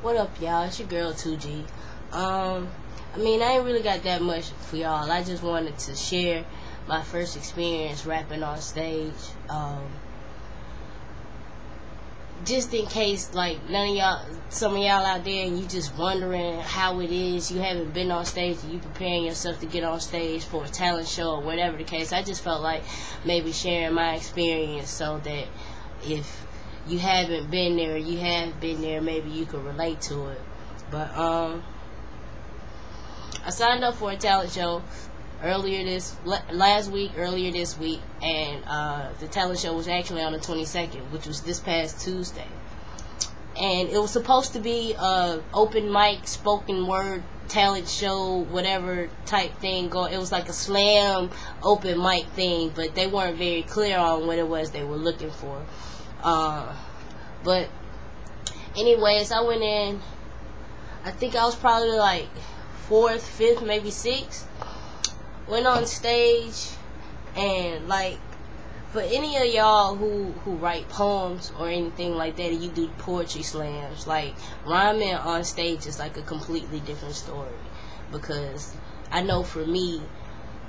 What up, y'all? It's your girl 2G. I mean, I ain't really got that much for y'all. I just wanted to share my first experience rapping on stage. Just in case, like, some of y'all out there, and you just wondering how it is, you haven't been on stage, and you preparing yourself to get on stage for a talent show or whatever the case. I just felt like maybe sharing my experience so that if you haven't been there, you have been there, maybe you could relate to it. But I signed up for a talent show earlier this week, and the talent show was actually on the 22nd, which was this past Tuesday. And it was supposed to be a open mic, spoken word talent show, whatever type thing. It was like a slam open mic thing, but they weren't very clear on what it was they were looking for. But anyways, I went in. I think I was probably like 4th, 5th, maybe 6th. Went on stage, and like, for any of y'all who write poems or anything like that, and you do poetry slams, like, rhyming on stage is like a completely different story. Because I know for me,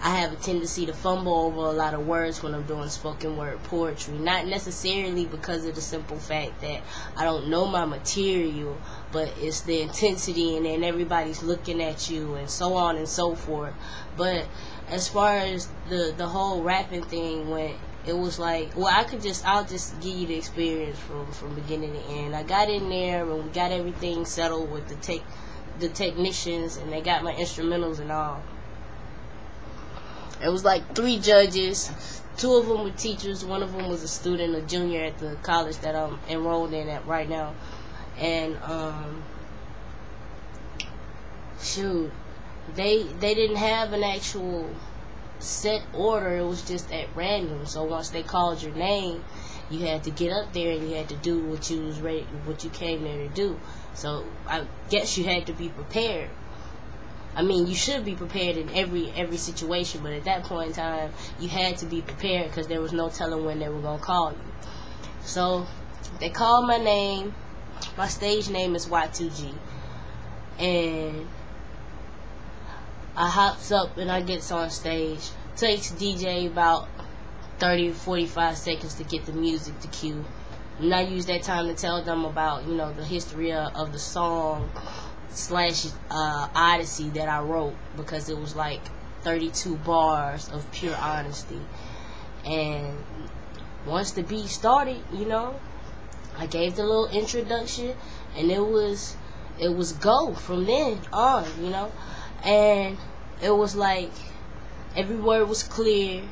I have a tendency to fumble over a lot of words when I'm doing spoken word poetry. Not necessarily because of the simple fact that I don't know my material, but it's the intensity, and then everybody's looking at you and so on and so forth. But as far as the whole rapping thing went, it was like, well, I'll just give you the experience from beginning to end. I got in there and we got everything settled with the technicians, and they got my instrumentals and all. It was like 3 judges. 2 of them were teachers. 1 of them was a student, a junior at the college that I'm enrolled in at right now. And shoot, they didn't have an actual set order. It was just at random. So once they called your name, you had to get up there and you had to do what you came there to do. So I guess you had to be prepared. I mean, you should be prepared in every situation, but at that point in time, you had to be prepared because there was no telling when they were going to call you. So they called my name. My stage name is Y2G. And I hops up and I gets on stage. Takes DJ about 30-45 seconds to get the music to cue. And I use that time to tell them about, the history of the song / odyssey that I wrote, because it was like 32 bars of pure honesty. And once the beat started, I gave the little introduction, and it was go from then on, and it was like every word was clear,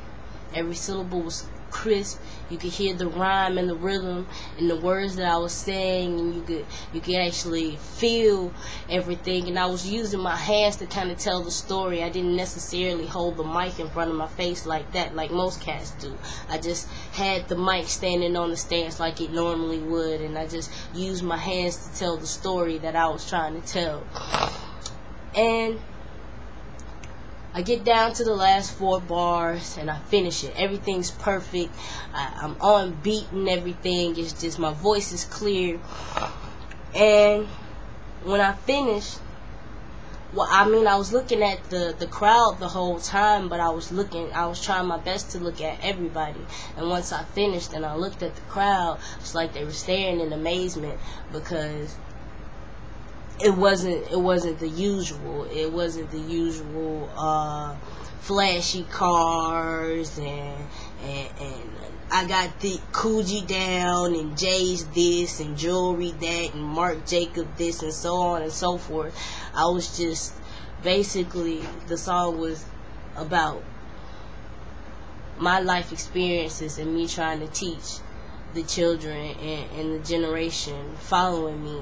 every syllable was crisp. You could hear the rhyme and the rhythm and the words that I was saying, and you could actually feel everything. And I was using my hands to kind of tell the story. I didn't necessarily hold the mic in front of my face like that, like most cats do. I just had the mic standing on the stands like it normally would, and I just used my hands to tell the story that I was trying to tell. And I get down to the last 4 bars and I finish it. Everything's perfect. I'm on beat and everything. It's just my voice is clear. And when I finished, I was looking at the crowd the whole time, but I was trying my best to look at everybody. And once I finished and I looked at the crowd, it's like they were staring in amazement, because it wasn't the usual. It wasn't the usual flashy cars and I got the Coogee down and Jay's this and jewelry that and Marc Jacob this and so on and so forth. I was just basically, the song was about my life experiences and me trying to teach the children and the generation following me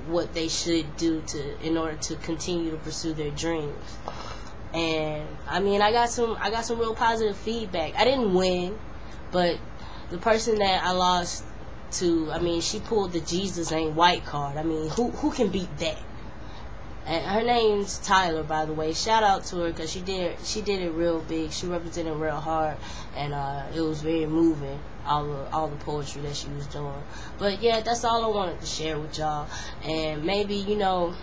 what they should do in order to continue to pursue their dreams. And I mean, I got some real positive feedback. I didn't win, but the person that I lost to, I mean, she pulled the Jesus Ain't White card. I mean, who can beat that? And her name's Tyler, by the way. Shout out to her, because she did it real big. She represented real hard, and it was very moving, all the poetry that she was doing. But yeah, that's all I wanted to share with y'all. And maybe, you know,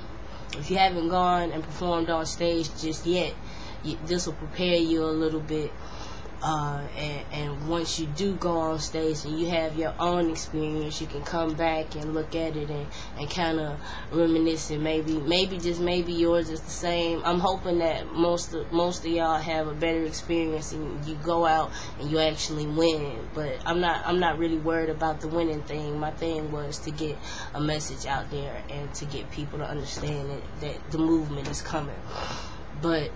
if you haven't gone and performed on stage just yet, this will prepare you a little bit. And once you do go on stage and you have your own experience, you can come back and look at it and kind of reminisce, and maybe yours is the same. I'm hoping that most of y'all have a better experience and you go out and you actually win. But I'm not really worried about the winning thing. My thing was to get a message out there and to get people to understand that the movement is coming. But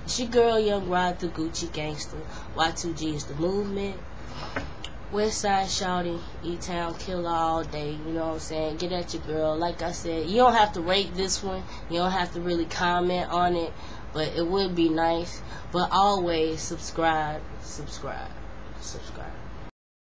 it's your girl, YungRod, the Gucci Gangster. Y2G is the movement. Westside Shawty, E-Town Killer all day. You know what I'm saying? Get at your girl. Like I said, you don't have to rate this one. You don't have to really comment on it. But it would be nice. But always subscribe.